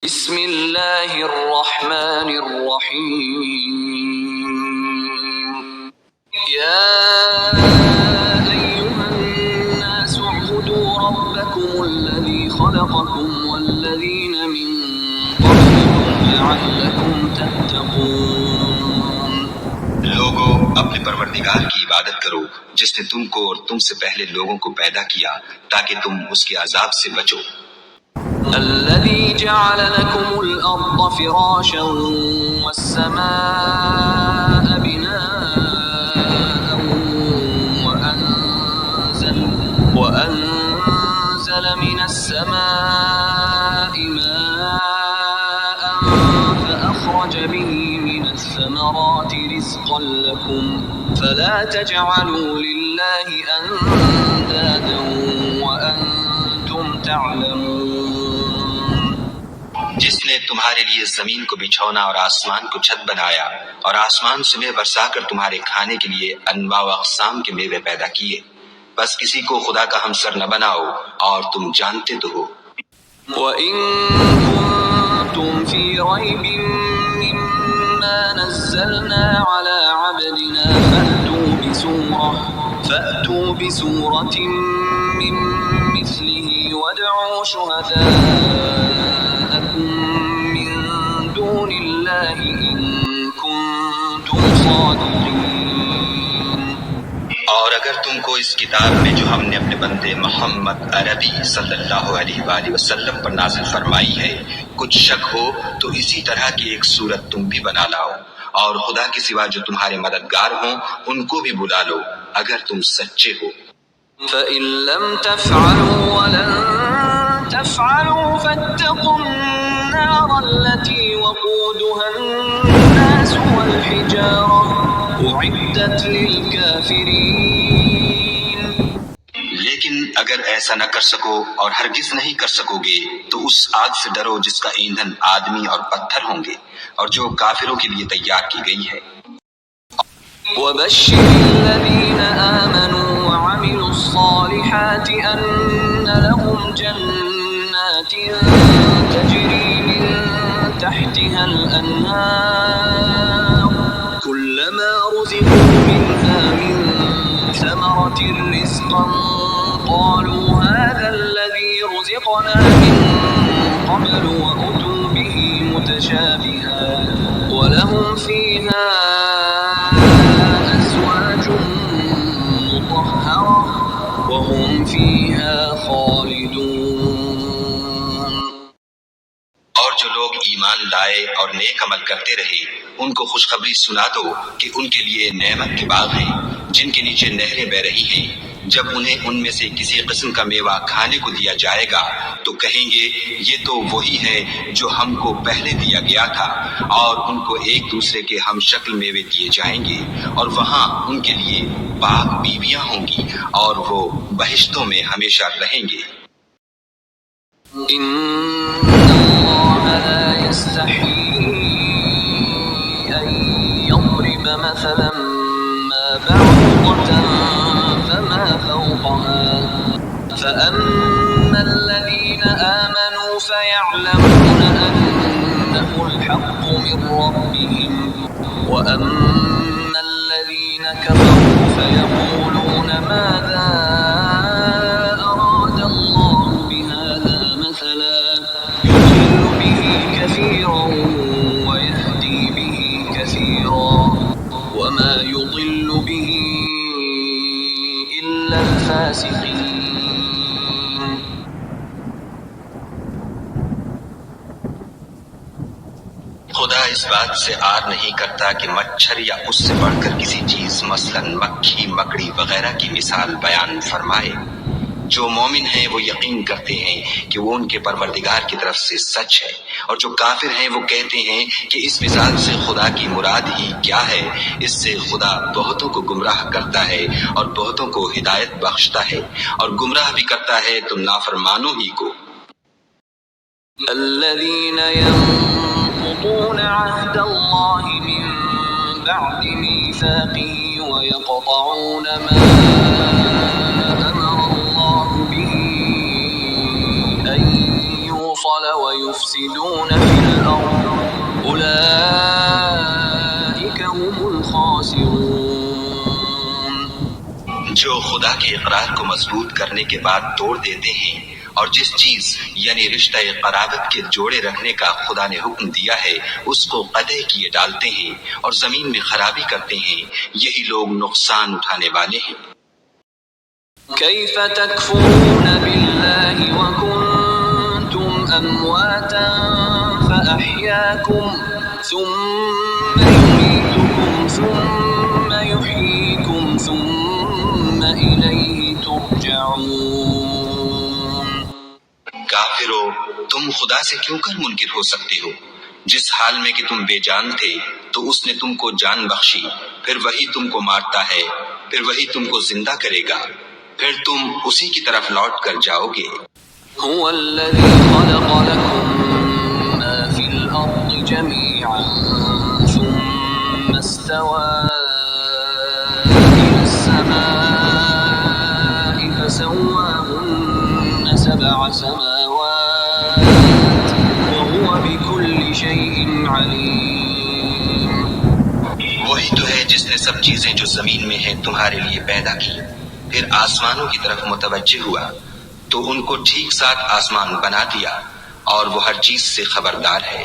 بسم اللہ الرحمن الرحیم یا ایہا الناس اعبدوا ربکم الذی خلقکم والذین من قبلکم لعلکم تتقون۔ لوگو اپنے پروردگار کی عبادت کرو جس نے تم کو اور تم سے پہلے لوگوں کو پیدا کیا تاکہ تم اس کے عذاب سے بچو۔ الذي جعل لكم الأرض فراشا والسماء بناء وأنزل من السماء ماء فأخرج به من الثمرات رزقا لكم فلا تجعلوا لله أندادا وأنتم تعلمون۔ جس نے تمہارے لیے زمین کو بچھونا اور آسمان کو چھت بنایا اور آسمان سے میوے برسا کر تمہارے کھانے کے لیے انواع و اقسام کے میوے پیدا کیے، بس کسی کو خدا کا ہمسر نہ بناؤ اور تم جانتے تو ہو۔ وَإِن كُنتُمْ فِي رَيْبٍ مِّمَّا نَزَّلْنَا عَلَىٰ عَبْدِنَا فَأْتُوا بِسُورَةٍ مِّن مِّثْلِهِ وَادْعُوا شُهَدَاءَكُم مِّن دُونِ اللَّهِ إِن كُنتُمْ صَادِقِينَ۔ اور اگر تم کو اس کتاب میں جو ہم نے اپنے بندے محمد عربی صلی اللہ علیہ وآلہ وسلم پر نازل فرمائی ہے کچھ شک ہو تو اسی طرح کی ایک صورت تم بھی بنا لاؤ، اور خدا کے سوا جو تمہارے مددگار ہوں ان کو بھی بلا لو اگر تم سچے ہو۔ فَإِن لَّمْ تَفْعَلُوا وَلَن تَفْعَلُوا فَاتَّقُوا النَّارَ الَّتِي وَقُودُهَا النَّاسُ وَالْحِجَارَةُ أُعِدَّتْ لِلْكَافِرِينَ۔ لیکن اگر ایسا نہ کر سکو اور ہرگز نہیں کر سکو گے تو اس آگ سے ڈرو جس کا ایندھن آدمی اور پتھر ہوں گے اور جو کافروں کے لیے تیار کی گئی ہے۔ وَبَشِّرِ الَّذِينَ آمَنُوا وَعَمِلُوا الصَّالِحَاتِ أَنَّ لَهُمْ جَنَّاتٍ تَجْرِي مِن تَحْتِهَا الْأَنْهَارُ كُلَّمَا رُزِقُوا مِنْهَا مِن ثَمَرَةٍ رِّزْقًا قَالُوا هَٰذَا الَّذِي رُزِقْنَا مِن قَبْلُ وَأُتُوا بِهِ مُتَشَابِهًا وَلَهُمْ فِيهَا أَزْوَاجٌ مُّطَهَّرَةٌ وَهُمْ فِيهَا خَالِدُونَ۔ اور جو لوگ ایمان لائے اور نیک عمل کرتے رہے ان کو خوشخبری سنا دو کہ ان کے لیے نعمت کے باغ ہیں جن کے نیچے نہریں بہ رہی ہیں۔ جب انہیں ان میں سے کسی قسم کا میوہ کھانے کو دیا جائے گا تو کہیں گے یہ تو وہی ہے جو ہم کو پہلے دیا گیا تھا، اور ان کو ایک دوسرے کے ہم شکل میوے دیے جائیں گے اور وہاں ان کے لیے پاک بیویاں ہوں گی اور وہ بہشتوں میں ہمیشہ رہیں گے۔ إِنَّ اللَّهَ لَا يَسْتَحْيِي أَن يَضْرِبَ مَثَلًا مَّا بَعُوضَةً فَمَا فَوْقَهَا فَأَمَّا الَّذِينَ آمَنُوا فَيَعْلَمُونَ أَنَّهُ الْحَقُّ مِن رَّبِّهِمْ وَأَمَّا الَّذِينَ كَفَرُوا فَيَقُولُونَ مَاذَا أَرَادَ اللَّهُ بِهَٰذَا مَثَلًا يُضِلُّ بِهِ كَثِيرًا وَيَهْدِي بِهِ كَثِيرًا وَمَا يُضِلُّ بِهِ إِلَّا الْفَاسِقِينَ۔ خدا اس بات سے آر نہیں کرتا کہ مچھر یا اس سے بڑھ کر کسی چیز مثلاً مکھی مکڑی وغیرہ کی مثال بیان فرمائے۔ جو مومن ہیں وہ یقین کرتے ہیں کہ وہ ان کے پروردگار کی طرف سے سچ ہے، اور جو کافر ہیں وہ کہتے ہیں کہ اس مثال سے خدا کی مراد ہی کیا ہے۔ اس سے خدا بہتوں کو گمراہ کرتا ہے اور بہتوں کو ہدایت بخشتا ہے، اور گمراہ بھی کرتا ہے تو نافرمانوں ہی کو۔ الذين ينقضون عهد الله من بعد ميثاقه ويقطعون ما أمر الله به أن يوصل ويفسدون يفسدون في الأرض أولئك هم الخاسرون. جو خدا کے اقرار کو مضبوط کرنے کے بعد توڑ دیتے ہیں اور جس چیز یعنی رشتہ قرابت کے جوڑے رکھنے کا خدا نے حکم دیا ہے اس کو قطع کیے ڈالتے ہیں اور زمین میں خرابی کرتے ہیں، یہی لوگ نقصان اٹھانے والے ہیں۔ كيف تكفرون بالله وكنتم أمواتا فأحياكم ثم يميتكم ثم يحييكم ثم إليه ترجعون. کافرو، تم خدا سے کیوں کر منکر ہو سکتے ہو؟ جس حال میں کہ تم بے جان تھے تو اس نے تم کو جان بخشی، پھر وہی تم کو مارتا ہے، پھر وہی تم کو زندہ کرے گا، پھر تم اسی کی طرف لوٹ کر جاؤ گے۔ هو الذي خلق لكم ما في الأرض جميعا ثم استوى إلى السماء فسواهن 7 سماوات وهو بكل شيء عليم. وہی تو ہے جس نے سب چیزیں جو زمین میں ہیں تمہارے لیے پیدا کی، پھر آسمانوں کی طرف متوجہ ہوا تو ان کو ٹھیک ساتھ آسمان بنا دیا، اور وہ ہر چیز سے خبردار ہے۔